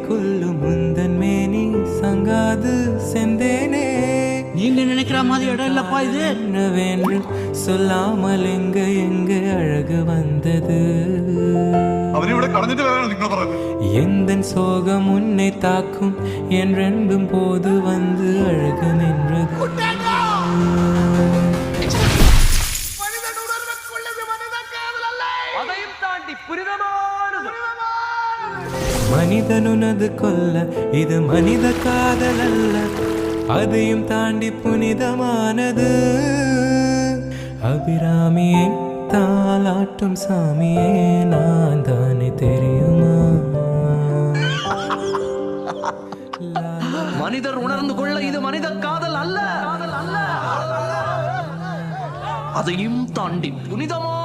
கொல்லும் முந்தன் மேனி சங்காது செந்தேனே. நீங்க நினைக்கிற மாதிரி இடம் இல்லப்பா இது. என்னவென்று சொல்லாமல் எங்க எங்க அழகு வந்தது. எந்தன் சோகம் உன்னை தாக்கும் என்றென்றும் போது வந்து அழகு நின்றது. மனிதனுனது கொல்ல இது மனித காதல் அல்ல, அதையும் தாண்டி புனிதமானது. அபிராமியை தாலாட்டும் சாமியே நான் தானே தெரியுமா? மனிதர் உணர்ந்து கொள்ள இது மனித காதல் அல்ல, அதையும் தாண்டி புனிதமா